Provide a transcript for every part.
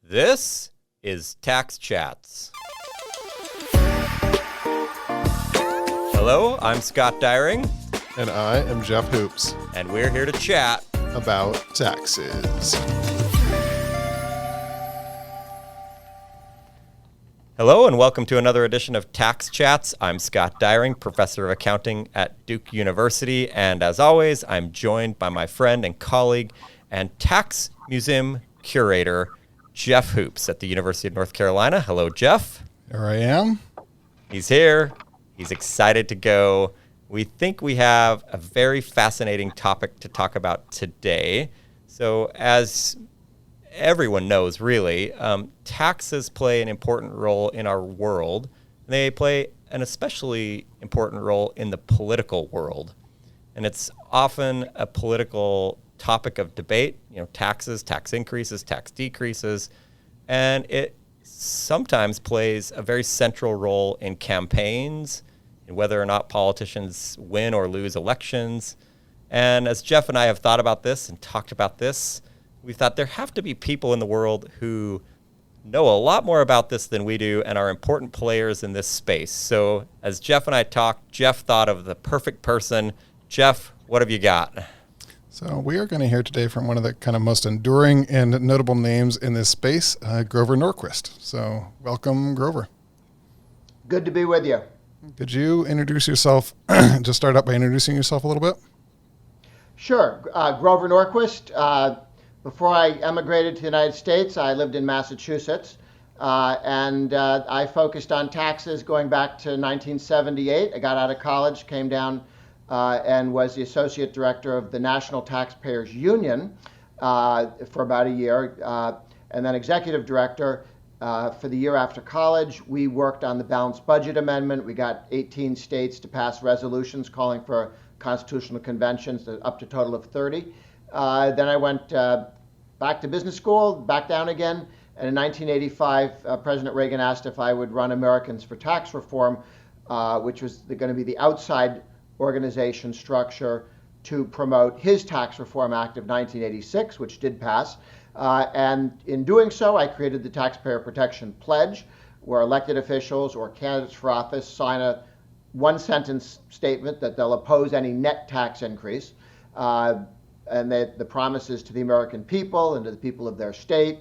This is Tax Chats. Hello, I'm Scott Dyring. And I am Jeff Hoops. And we're here to chat about taxes. Hello, and welcome to another edition of Tax Chats. I'm Scott Dyring, professor of accounting at Duke University. And as always, I'm joined by my friend and colleague and tax museum curator, Jeff Hoops at the University of North Carolina. Hello, Jeff. Here I am. He's here. He's excited to go. We think we have a very fascinating topic to talk about today. So as everyone knows, really, taxes play an important role in our world. They play an especially important role in the political world. And it's often a political topic of debate, taxes, tax increases, tax decreases, and it sometimes plays a very central role in campaigns, in whether or not politicians win or lose elections. And as Jeff and I have thought about this and talked about this, we thought there have to be people in the world who know a lot more about this than we do and are important players in this space. So as Jeff and I talked, Jeff thought of the perfect person. Jeff, what have you got? So we are going to hear today from one of the kind of most enduring and notable names in this space, Grover Norquist. So welcome, Grover. Good to be with you. Could you introduce yourself, just start out by introducing yourself a little bit? Sure. Grover Norquist. Before I emigrated to the United States, I lived in Massachusetts, and I focused on taxes going back to 1978. I got out of college, came down and was the associate director of the National Taxpayers Union for about a year, and then executive director for the year after college. We worked on the balanced budget amendment. We got 18 states to pass resolutions calling for constitutional conventions, up to a total of 30. Then I went back to business school, back down again, and in 1985, President Reagan asked if I would run Americans for Tax Reform, which was going to be the outside organization structure to promote his Tax Reform Act of 1986, which did pass. And in doing so, I created the Taxpayer Protection Pledge, where elected officials or candidates for office sign a one-sentence statement that they'll oppose any net tax increase. And the promises to the American people and to the people of their state.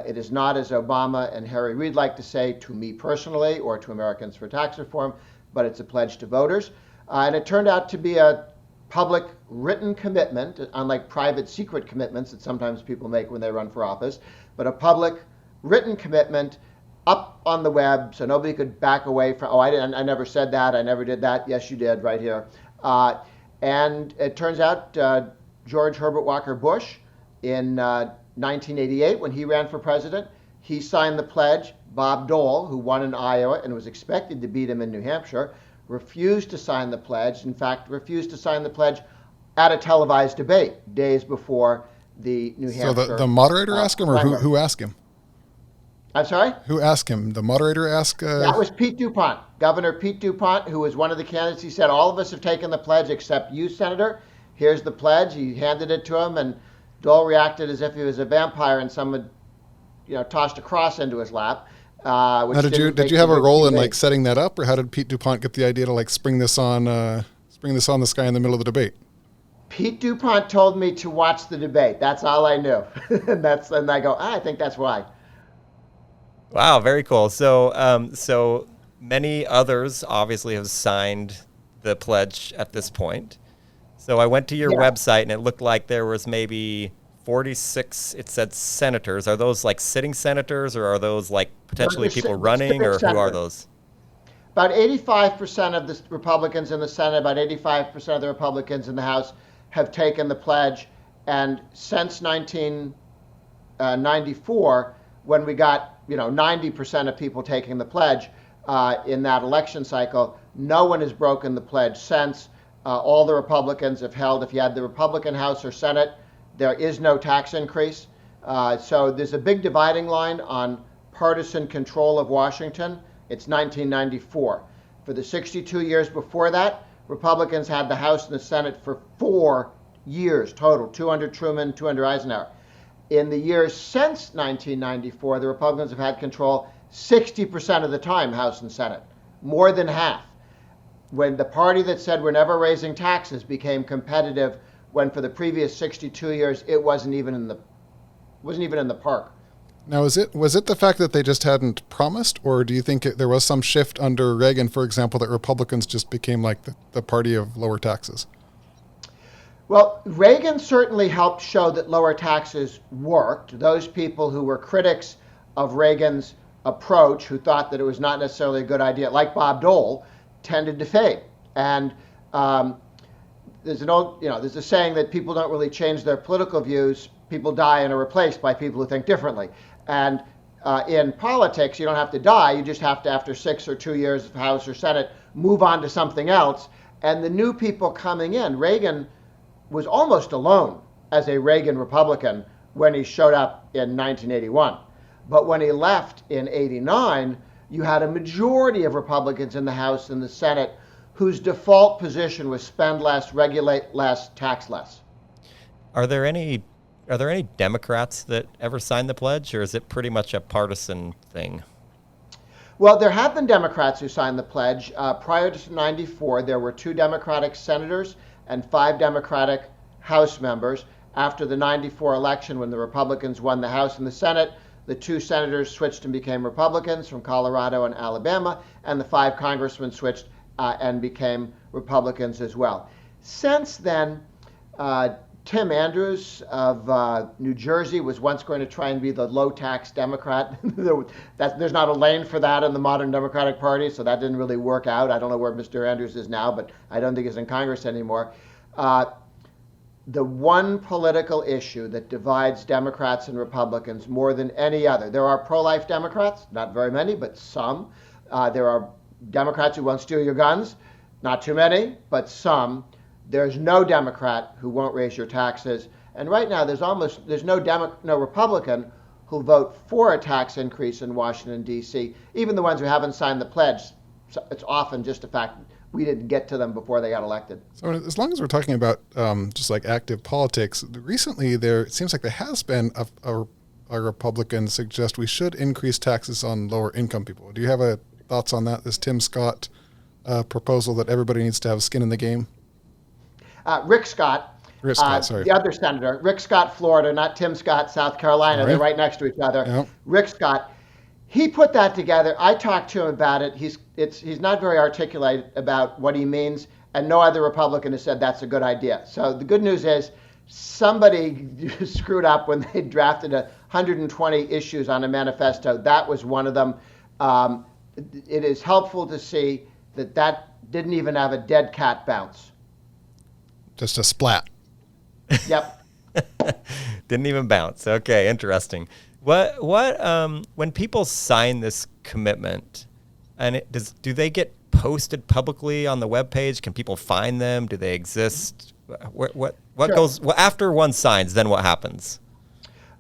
It is not, as Obama and Harry Reid like to say, to me personally or to Americans for Tax Reform, but it's a pledge to voters. And it turned out to be a public written commitment, unlike private secret commitments that sometimes people make when they run for office, but a public written commitment up on the web so nobody could back away from, I never said that, I never did that. Yes, you did, right here. And it turns out George Herbert Walker Bush in 1988, when he ran for president, he signed the pledge. Bob Dole, who won in Iowa and was expected to beat him in New Hampshire, refused to sign the pledge. In fact, refused to sign the pledge at a televised debate days before the New Hampshire. So the moderator asked him, or who asked him? I'm sorry? Who asked him? The moderator asked? That was Pete DuPont, Governor Pete DuPont, who was one of the candidates. He said, all of us have taken the pledge except you, Senator. Here's the pledge. He handed it to him, and Dole reacted as if he was a vampire and someone, tossed a cross into his lap. Now, did you have a role in setting that up, or how did Pete DuPont get the idea to spring this on this guy in the middle of the debate? Pete DuPont told me to watch the debate. That's all I knew, and I go, I think that's why. Wow, very cool. So many others obviously have signed the pledge at this point. So I went to your website, and it looked like there was maybe 46, it said senators. Are those sitting senators, or are those potentially people running, or who are those? About 85% of the Republicans in the Senate, about 85% of the Republicans in the House have taken the pledge. And since 1994, when we got 90% of people taking the pledge in that election cycle, no one has broken the pledge since. All the Republicans have held. If you had the Republican House or Senate, there is no tax increase. So there's a big dividing line on partisan control of Washington. It's 1994. For the 62 years before that, Republicans had the House and the Senate for 4 years total, 2 under Truman, 2 under Eisenhower. In the years since 1994, the Republicans have had control 60% of the time, House and Senate, more than half. When the party that said we're never raising taxes became competitive, when for the previous 62 years it wasn't even in the park. Now, was it the fact that they just hadn't promised, or do you think there was some shift under Reagan, for example, that Republicans just became like the party of lower taxes? Well, Reagan certainly helped show that lower taxes worked. Those people who were critics of Reagan's approach, who thought that it was not necessarily a good idea, like Bob Dole, tended to fade. And there's a saying that people don't really change their political views. People die and are replaced by people who think differently. And in politics, you don't have to die. You just have to, after 6 or 2 years of House or Senate, move on to something else. And the new people coming in, Reagan was almost alone as a Reagan Republican when he showed up in 1981. But when he left in 89, you had a majority of Republicans in the House and the Senate whose default position was spend less, regulate less, tax less. Are there any Democrats that ever signed the pledge, or is it pretty much a partisan thing? Well, there have been Democrats who signed the pledge. Prior to 94, there were 2 Democratic senators and 5 Democratic House members. After the 94 election, when the Republicans won the House and the Senate, the 2 senators switched and became Republicans from Colorado and Alabama, and the 5 congressmen switched and became Republicans as well. Since then, Tim Andrews of New Jersey was once going to try and be the low-tax Democrat. There's not a lane for that in the modern Democratic Party, so that didn't really work out. I don't know where Mr. Andrews is now, but I don't think he's in Congress anymore. The one political issue that divides Democrats and Republicans more than any other, there are pro-life Democrats, not very many, but some. There are Democrats who won't steal your guns, not too many, but some. There's no Democrat who won't raise your taxes. And right now, there's no Republican who'll vote for a tax increase in Washington, D.C., even the ones who haven't signed the pledge. So it's often just a fact we didn't get to them before they got elected. So as long as we're talking about just like active politics, recently it seems like there has been a Republican suggest we should increase taxes on lower income people. Do you have thoughts on that, this Tim Scott proposal that everybody needs to have skin in the game? Rick Scott, sorry. The other senator, Rick Scott, Florida, not Tim Scott, South Carolina. They're right next to each other. Yep. Rick Scott, he put that together. I talked to him about it. He's not very articulate about what he means, and no other Republican has said that's a good idea. So the good news is somebody screwed up when they drafted 120 issues on a manifesto. That was one of them. It is helpful to see that didn't even have a dead cat bounce. Just a splat. Yep. Didn't even bounce. Okay, interesting. What when people sign this commitment, and do they get posted publicly on the webpage? Can people find them? Do they exist? What Sure. goes after one signs? Then what happens?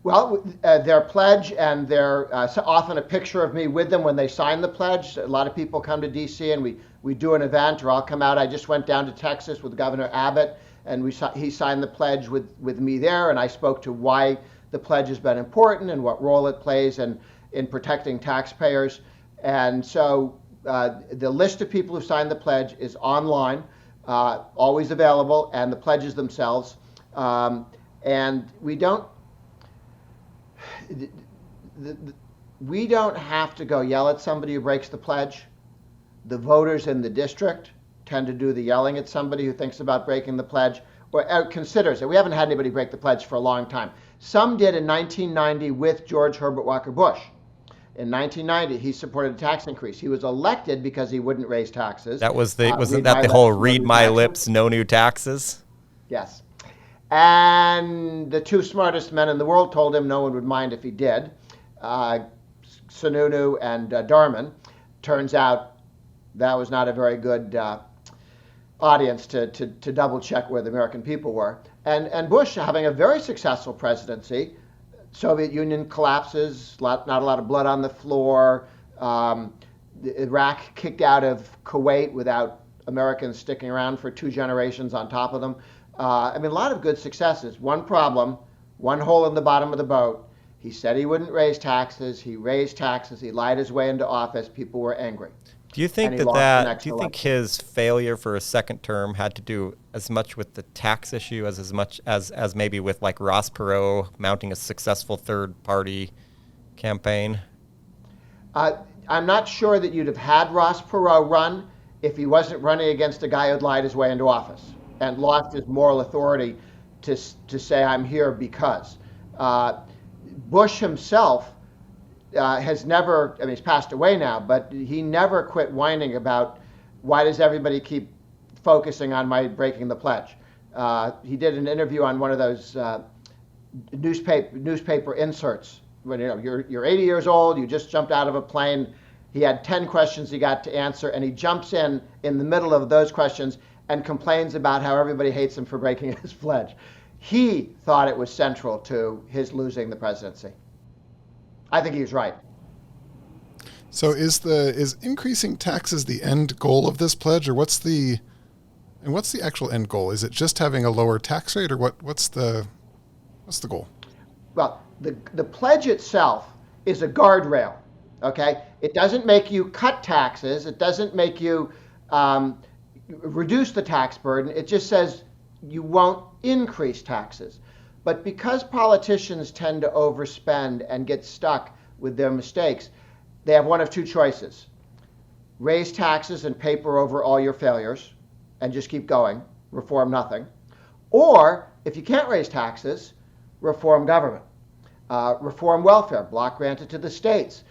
Well, their pledge, and they're often a picture of me with them when they sign the pledge. A lot of people come to D.C. and we do an event, or I'll come out. I just went down to Texas with Governor Abbott, and he signed the pledge with me there, and I spoke to why the pledge has been important and what role it plays in protecting taxpayers. And so the list of people who signed the pledge is online, always available, and the pledges themselves. And we don't have to go yell at somebody who breaks the pledge. The voters in the district tend to do the yelling at somebody who thinks about breaking the pledge or considers it. We haven't had anybody break the pledge for a long time. Some did in 1990 with George Herbert Walker Bush. In 1990, he supported a tax increase. He was elected because he wouldn't raise taxes. Wasn't that the whole read my lips, no new taxes? Yes. And the 2 smartest men in the world told him no one would mind if he did, Sununu and Darman. Turns out that was not a very good audience to double check where the American people were. And Bush, having a very successful presidency, Soviet Union collapses, not a lot of blood on the floor. Iraq kicked out of Kuwait without Americans sticking around for 2 generations on top of them. A lot of good successes. One problem, one hole in the bottom of the boat. He said he wouldn't raise taxes. He raised taxes. He lied his way into office. People were angry. Do you think And he lost the next do you think election. his failure for a second term had to do as much with the tax issue as much as maybe with like Ross Perot mounting a successful third party campaign? I'm not sure that you'd have had Ross Perot run if he wasn't running against a guy who'd lied his way into office and lost his moral authority to say, I'm here because. Bush himself has never, I mean, he's passed away now, but he never quit whining about why does everybody keep focusing on my breaking the pledge. He did an interview on one of those newspaper inserts when you're 80 years old, you just jumped out of a plane. He had 10 questions he got to answer, and he jumps in the middle of those questions and complains about how everybody hates him for breaking his pledge. He thought it was central to his losing the presidency. I think he was right. So is increasing taxes the end goal of this pledge, or what's the actual end goal? Is it just having a lower tax rate, or what's the goal? Well, the pledge itself is a guardrail. Okay, it doesn't make you cut taxes. It doesn't make you reduce the tax burden. It just says you won't increase taxes. But because politicians tend to overspend and get stuck with their mistakes, they have one of two choices. Raise taxes and paper over all your failures and just keep going, reform nothing. Or, if you can't raise taxes, reform government. Reform welfare, block granted to the states.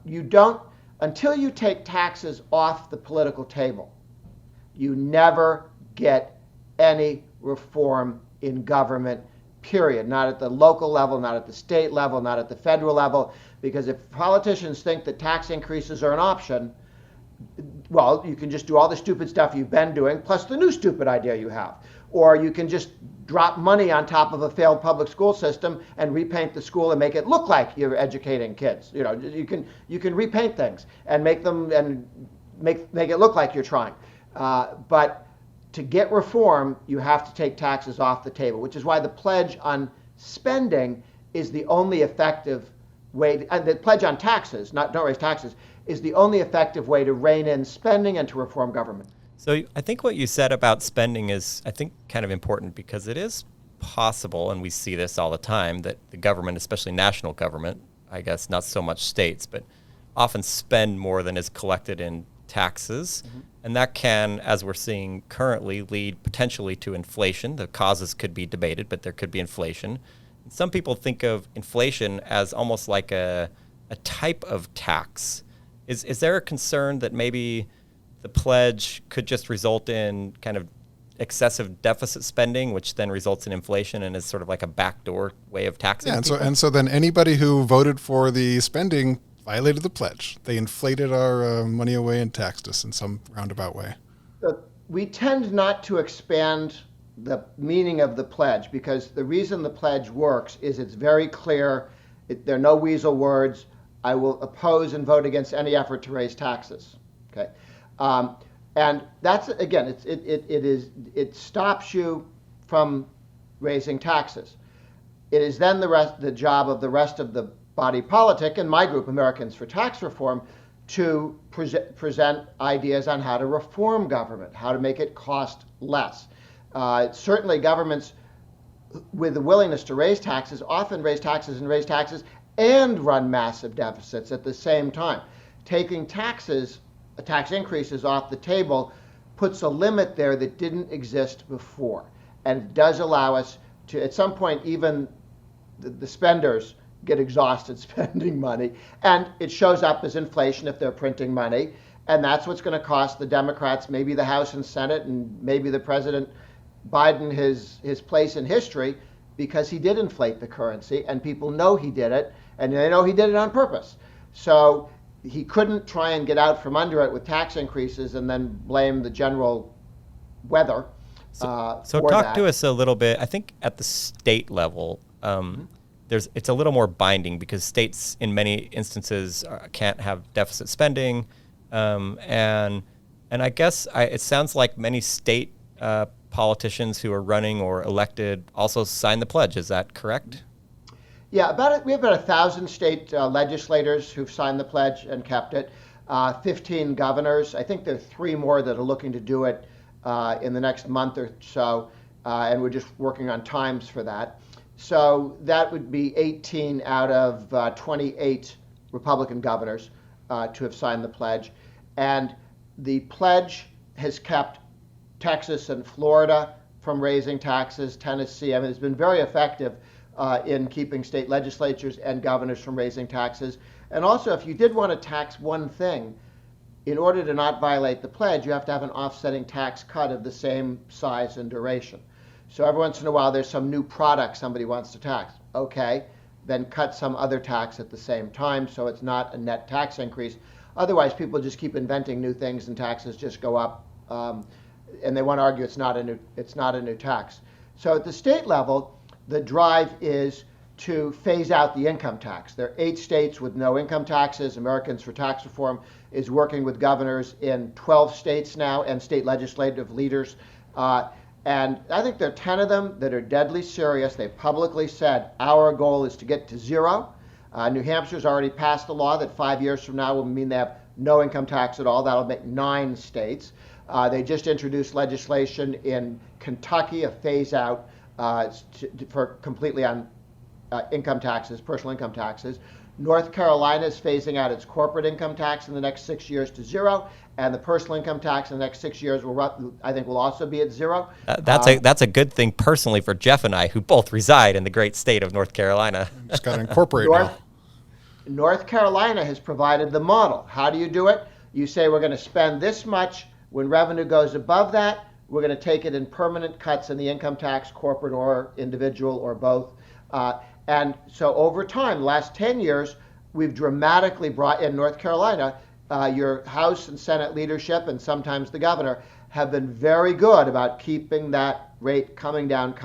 You don't, until you take taxes off the political table, you never get any reform in government, period. Not at the local level, not at the state level, not at the federal level. Because if politicians think that tax increases are an option, well, you can just do all the stupid stuff you've been doing, plus the new stupid idea you have. Or you can just drop money on top of a failed public school system and repaint the school and make it look like you're educating kids. You know, you can repaint things and make them and make it look like you're trying. But to get reform, you have to take taxes off the table, which is why the pledge on spending is the only effective way. The pledge on taxes, don't raise taxes, is the only effective way to rein in spending and to reform government. So I think what you said about spending is, I think, kind of important because it is possible, and we see this all the time, that the government, especially national government, I guess not so much states, but often spend more than is collected in taxes. Mm-hmm. And that can, as we're seeing currently, lead potentially to inflation. The causes could be debated, but there could be inflation. And some people think of inflation as almost like a type of tax. Is there a concern that maybe the pledge could just result in kind of excessive deficit spending, which then results in inflation and is sort of like a backdoor way of taxing people? And so then anybody who voted for the spending violated the pledge. They inflated our money away and taxed us in some roundabout way. We tend not to expand the meaning of the pledge because the reason the pledge works is it's very clear. There are no weasel words. I will oppose and vote against any effort to raise taxes. Okay. And that's, again, it stops you from raising taxes. It is then the job of the rest of the body politic and my group, Americans for Tax Reform, to present ideas on how to reform government, how to make it cost less. Certainly governments with the willingness to raise taxes often raise taxes and run massive deficits at the same time. Taking tax increases off the table puts a limit there that didn't exist before. And it does allow us to, at some point, even the spenders get exhausted spending money. And it shows up as inflation if they're printing money. And that's what's going to cost the Democrats, maybe the House and Senate, and maybe the President Biden his place in history, because he did inflate the currency, and people know he did it, and they know he did it on purpose. So he couldn't try and get out from under it with tax increases and then blame the general weather. So talk to us a little bit. I think at the state level, it's a little more binding because states in many instances can't have deficit spending. And I guess it sounds like many state politicians who are running or elected also sign the pledge. Is that correct? Yeah, we have about 1,000 state legislators who've signed the pledge and kept it. 15 governors. I think there are 3 more that are looking to do it in the next month or so, and we're just working on times for that. So that would be 18 out of 28 Republican governors to have signed the pledge. And the pledge has kept Texas and Florida from raising taxes, Tennessee. I mean, it's been very effective in keeping state legislatures and governors from raising taxes. And also, if you did want to tax one thing, in order to not violate the pledge, you have to have an offsetting tax cut of the same size and duration. So every once in a while, there's some new product somebody wants to tax. Okay, then cut some other tax at the same time, so it's not a net tax increase. Otherwise, people just keep inventing new things and taxes just go up, and they want to argue it's not a new tax. So at the state level, the drive is to phase out the income tax. There are 8 states with no income taxes. Americans for Tax Reform is working with governors in 12 states now and state legislative leaders. And I think there are 10 of them that are deadly serious. They publicly said, our goal is to get to 0. New Hampshire's already passed a law that 5 years from now will mean they have no income tax at all. That'll make 9 states. They just introduced legislation in Kentucky, a phase out for completely on income taxes, personal income taxes. North Carolina is phasing out its corporate income tax in the next 6 years to 0, and the personal income tax in the next 6 years will also be at 0. That's a good thing personally for Jeff and I, who both reside in the great state of North Carolina. Just got to incorporate now. North Carolina has provided the model. How do you do it? You say we're going to spend this much. When revenue goes above that, we're going to take it in permanent cuts in the income tax, corporate or individual or both. And so over time, the last 10 years, we've dramatically brought in North Carolina. Your House and Senate leadership, and sometimes the governor, have been very good about keeping that rate coming down.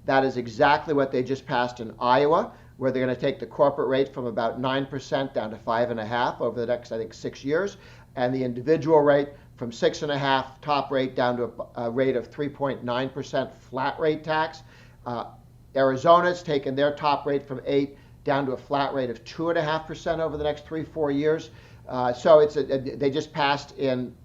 That is exactly what they just passed in Iowa, where they're going to take the corporate rate from about 9% down to 5.5% over the next, I think, 6 years, and the individual rate from 6.5% top rate down to a rate of 3.9% flat rate tax. Arizona's taken their top rate from 8% down to a flat rate of 2.5% over the next 3-4 years. So they just passed in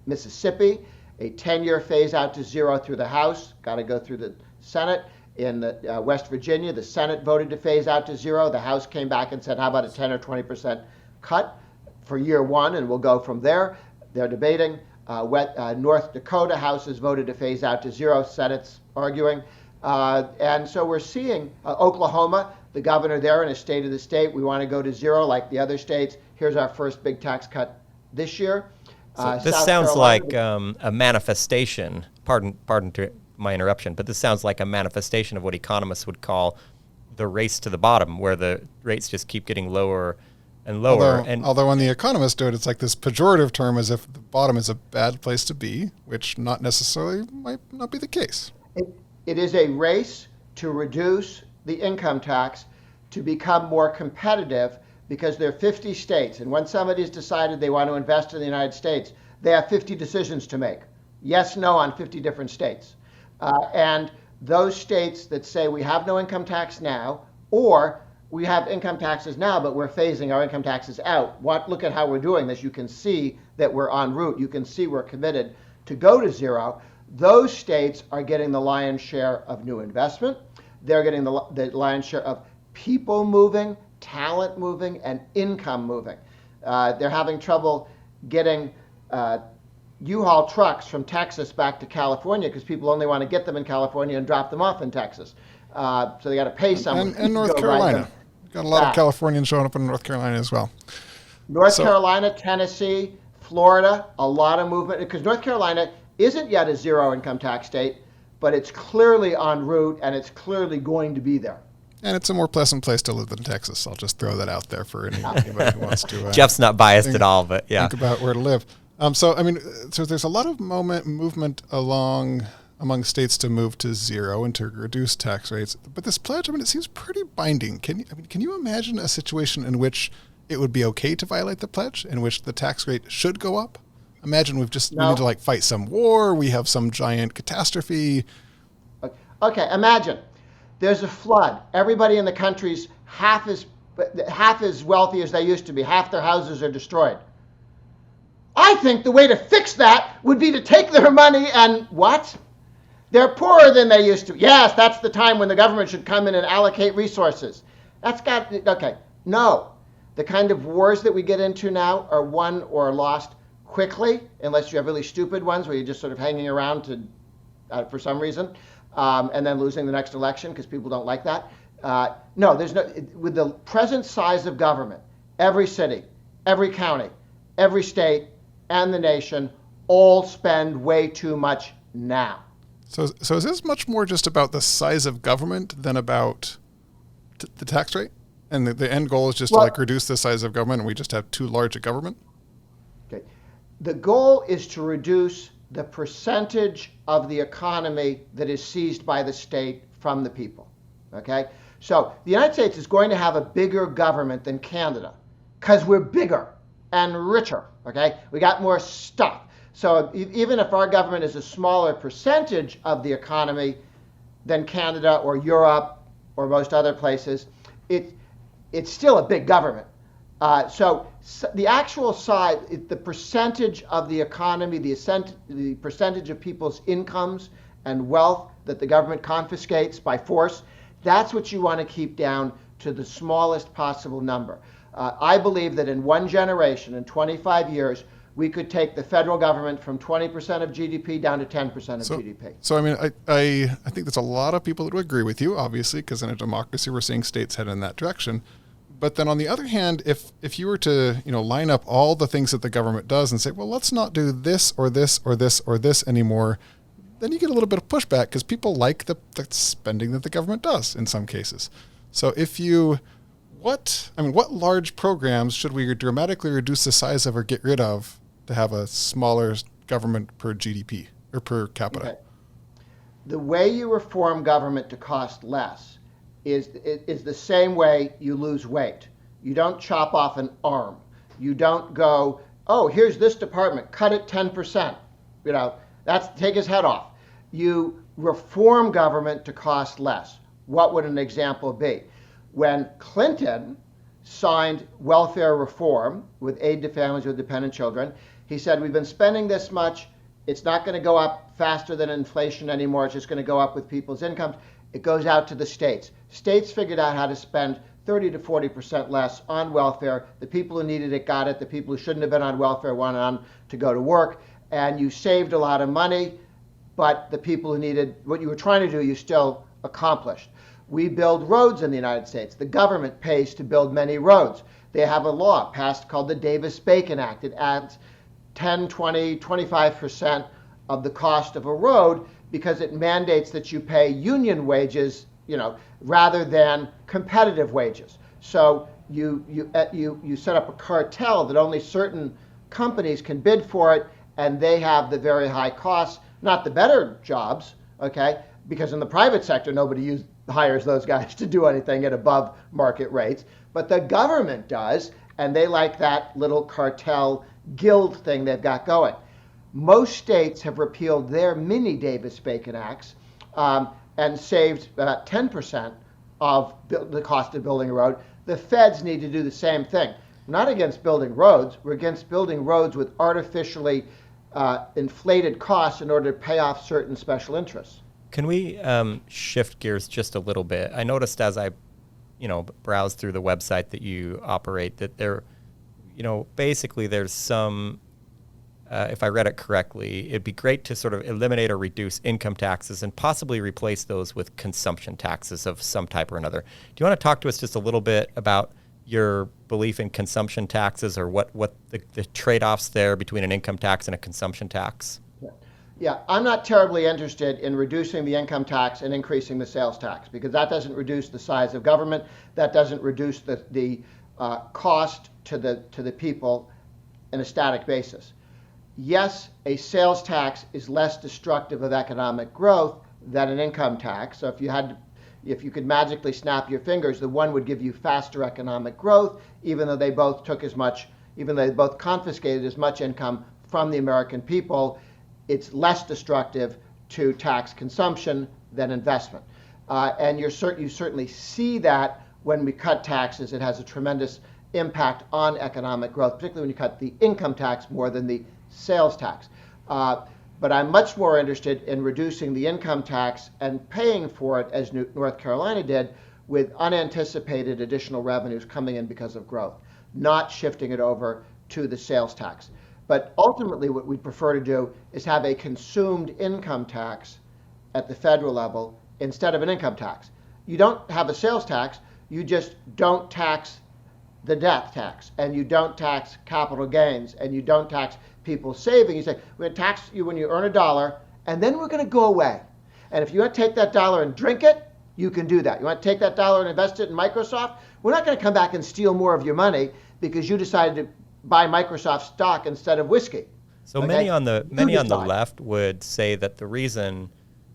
Mississippi a 10-year phase out to 0 through the House. Got to go through the Senate. In West Virginia, the Senate voted to phase out to 0. The House came back and said, how about a 10 or 20% cut for year 1, and we'll go from there. They're debating. North Dakota House has voted to phase out to 0. Senate's arguing. And so we're seeing Oklahoma, the governor there in a state of the state, we want to go to 0 like the other states. Here's our first big tax cut this year. So this sounds Carolina, like a manifestation, pardon my interruption, but this sounds like a manifestation of what economists would call the race to the bottom, where the rates just keep getting lower and lower. Although when the economists do it, it's like this pejorative term as if the bottom is a bad place to be, which not necessarily might not be the case. It is a race to reduce the income tax to become more competitive, because there are 50 states, and when somebody's decided they want to invest in the United States, they have 50 decisions to make. Yes, no on 50 different states. And those states that say we have no income tax now, or we have income taxes now, but we're phasing our income taxes out. Look at how we're doing this. You can see that we're en route. You can see we're committed to go to 0. Those states are getting the lion's share of new investment. They're getting the lion's share of people moving, talent moving, and income moving. They're having trouble getting U-Haul trucks from Texas back to California because people only want to get them in California and drop them off in Texas. So they got to pay someone. And North Carolina. Got a lot of Californians showing up in North Carolina as well. North Carolina, Tennessee, Florida, a lot of movement, because North Carolina isn't yet a 0 income tax state, but it's clearly en route and it's clearly going to be there. And it's a more pleasant place to live than Texas. I'll just throw that out there for anybody who wants to. Jeff's not biased at all, but yeah. Think about where to live. So there's a lot of movement among states to move to 0 and to reduce tax rates. But this pledge, it seems pretty binding. Can you imagine a situation in which it would be okay to violate the pledge, in which the tax rate should go up? Imagine we No. need to like fight some war. We have some giant catastrophe. Okay, imagine there's a flood. Everybody in the country's half as wealthy as they used to be. Half their houses are destroyed. I think the way to fix that would be to take their money and what? They're poorer than they used to. Yes, that's the time when the government should come in and allocate resources. Okay. No. The kind of wars that we get into now are won or lost quickly, unless you have really stupid ones where you're just sort of hanging around for some reason, and then losing the next election because people don't like that. No, with the present size of government, every city, every county, every state, and the nation all spend way too much now. So is this much more just about the size of government than about the tax rate? And the end goal is just to like reduce the size of government and we just have too large a government? Okay. The goal is to reduce the percentage of the economy that is seized by the state from the people. Okay? So the United States is going to have a bigger government than Canada because we're bigger and richer. Okay? We got more stuff. So even if our government is a smaller percentage of the economy than Canada or Europe or most other places, it's still a big government. So the actual size, the percentage of the economy, the percentage of people's incomes and wealth that the government confiscates by force, that's what you want to keep down to the smallest possible number. I believe that in one generation, in 25 years, we could take the federal government from 20% of GDP down to 10% of GDP. So, I mean, I think there's a lot of people that would agree with you, obviously, because in a democracy, we're seeing states head in that direction. But then on the other hand, if you were to, line up all the things that the government does and say, well, let's not do this or this or this or this anymore, then you get a little bit of pushback because people like the spending that the government does in some cases. So what large programs should we dramatically reduce the size of or get rid of to have a smaller government per GDP or per capita? Okay. The way you reform government to cost less is the same way you lose weight. You don't chop off an arm. You don't go, oh, here's this department, cut it 10%. Take his head off. You reform government to cost less. What would an example be? When Clinton signed welfare reform with aid to families with dependent children, he said, we've been spending this much. It's not going to go up faster than inflation anymore. It's just going to go up with people's incomes. It goes out to the states. States figured out how to spend 30 to 40% less on welfare. The people who needed it got it. The people who shouldn't have been on welfare went on to go to work. And you saved a lot of money, but the people who needed what you were trying to do, you still accomplished. We build roads in the United States. The government pays to build many roads. They have a law passed called the Davis-Bacon Act. It adds 10, 20, 25% of the cost of a road because it mandates that you pay union wages, rather than competitive wages. So you set up a cartel that only certain companies can bid for it, and they have the very high costs, not the better jobs, okay? Because in the private sector, nobody hires those guys to do anything at above market rates, but the government does, and they like that little cartel guild thing they've got going. Most states have repealed their mini Davis-Bacon Acts and saved about 10% of the cost of building a road. The feds need to do the same thing. We're not against building roads. We're against building roads with artificially inflated costs in order to pay off certain special interests. Can we shift gears just a little bit? I noticed as I, browsed through the website that you operate that there, basically there's some, if I read it correctly, it'd be great to sort of eliminate or reduce income taxes and possibly replace those with consumption taxes of some type or another. Do you want to talk to us just a little bit about your belief in consumption taxes or what the trade-offs there between an income tax and a consumption tax? Yeah, I'm not terribly interested in reducing the income tax and increasing the sales tax because that doesn't reduce the size of government. That doesn't reduce the cost to the people in a static basis. Yes, a sales tax is less destructive of economic growth than an income tax. So if you could magically snap your fingers, the one would give you faster economic growth, even though they both confiscated as much income from the American people, it's less destructive to tax consumption than investment. And you certainly see that when we cut taxes. It has a tremendous impact on economic growth, particularly when you cut the income tax more than the sales tax. But I'm much more interested in reducing the income tax and paying for it, as North Carolina did, with unanticipated additional revenues coming in because of growth, not shifting it over to the sales tax. But ultimately, what we'd prefer to do is have a consumed income tax at the federal level instead of an income tax. You don't have a sales tax, you just don't tax the death tax, and you don't tax capital gains, and you don't tax people's saving. You say, we're going to tax you when you earn $1, and then we're going to go away. And if you want to take that dollar and drink it, you can do that. You want to take that dollar and invest it in Microsoft? We're not going to come back and steal more of your money because you decided to buy Microsoft stock instead of whiskey. So okay? many on the left would say that the reason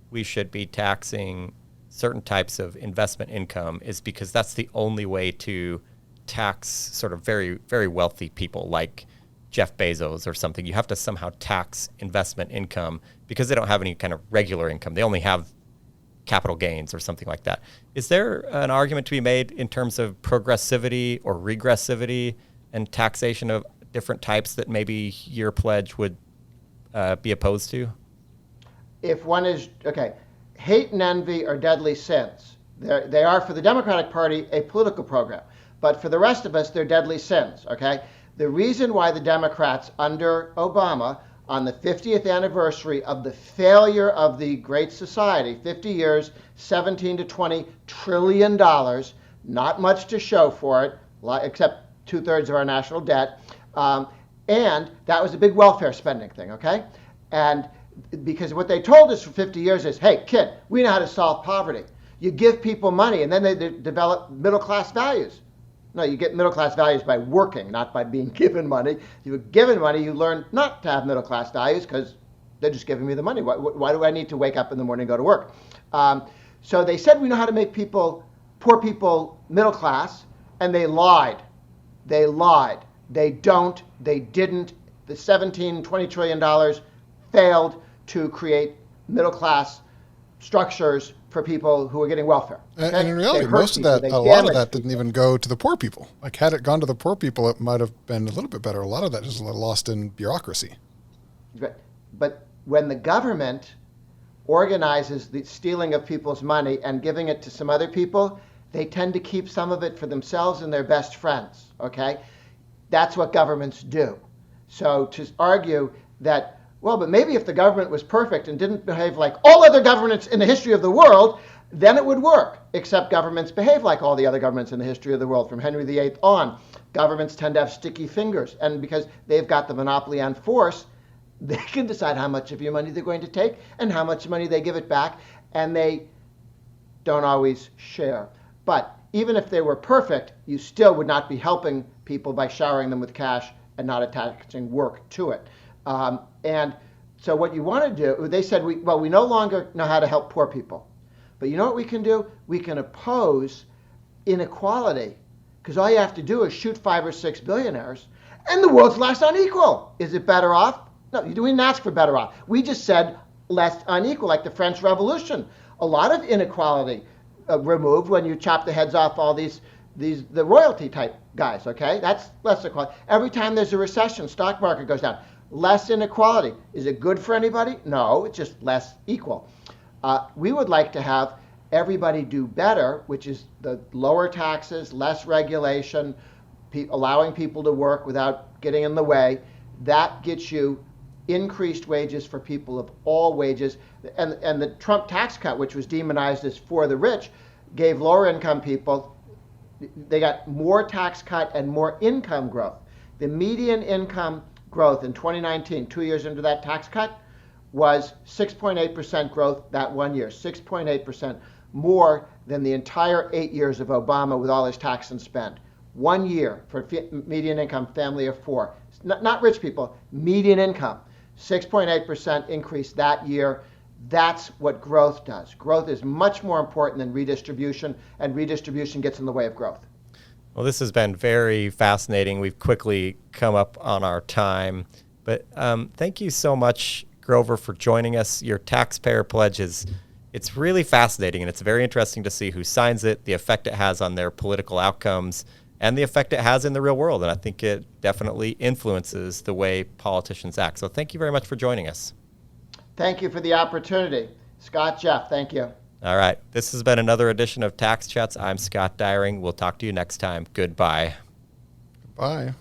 we should be taxing certain types of investment income is because that's the only way to tax sort of very, very wealthy people like Jeff Bezos or something. You have to somehow tax investment income because they don't have any kind of regular income. They only have capital gains or something like that. Is there an argument to be made in terms of progressivity or regressivity and taxation of different types that maybe your pledge would be opposed to? If one is, okay, hate and envy are deadly sins. They are, for the Democratic Party, a political program. But for the rest of us, they're deadly sins, okay? The reason why the Democrats under Obama, on the 50th anniversary of the failure of the Great Society, 50 years, 17 to 20 trillion dollars, not much to show for it, except 2/3 of our national debt, and that was a big welfare spending thing, okay? And because what they told us for 50 years is, hey, kid, we know how to solve poverty. You give people money, and then they develop middle-class values. No, you get middle-class values by working, not by being given money. You were given money, you learn not to have middle-class values because they're just giving me the money. Why do I need to wake up in the morning and go to work? So they said we know how to make poor people middle-class, and they lied. They lied. They don't. They didn't. The $17-20 trillion failed to create middle-class structures for people who are getting welfare. Okay? And in reality, most of that, a lot of that didn't even go to the poor people. Like, had it gone to the poor people, it might have been a little bit better. A lot of that is lost in bureaucracy. But when the government organizes the stealing of people's money and giving it to some other people, they tend to keep some of it for themselves and their best friends, okay? That's what governments do. So to argue that, well, but maybe if the government was perfect and didn't behave like all other governments in the history of the world, then it would work. Except governments behave like all the other governments in the history of the world. From Henry VIII on, governments tend to have sticky fingers. And because they've got the monopoly on force, they can decide how much of your money they're going to take and how much money they give it back. And they don't always share. But even if they were perfect, you still would not be helping people by showering them with cash and not attaching work to it. And so what you want to do, they said, we no longer know how to help poor people. But you know what we can do? We can oppose inequality, because all you have to do is shoot 5 or 6 billionaires, and the world's less unequal. Is it better off? No, we didn't ask for better off. We just said less unequal, like the French Revolution. A lot of inequality removed when you chop the heads off all the royalty type guys, okay? That's less equality. Every time there's a recession, stock market goes down. Less inequality. Is it good for anybody? No, it's just less equal. We would like to have everybody do better, which is the lower taxes, less regulation, allowing people to work without getting in the way. That gets you increased wages for people of all wages. And the Trump tax cut, which was demonized as for the rich, gave lower income people, they got more tax cut and more income growth. The median income growth in 2019, 2 years into that tax cut, was 6.8% growth that 1 year, 6.8% more than the entire 8 years of Obama with all his tax and spend. 1 year for median income family of 4. Not rich people, median income. 6.8% increase that year. That's what growth does. Growth is much more important than redistribution, and redistribution gets in the way of growth. Well, this has been very fascinating. We've quickly come up on our time, But thank you so much, Grover, for joining us. Your Taxpayer Pledge it's really fascinating, and it's very interesting to see who signs it, the effect it has on their political outcomes, and the effect it has in the real world. And I think it definitely influences the way politicians act. So thank you very much for joining us. Thank you for the opportunity. Scott, Jeff, thank you. All right. This has been another edition of Tax Chats. I'm Scott Dyring. We'll talk to you next time. Goodbye. Bye.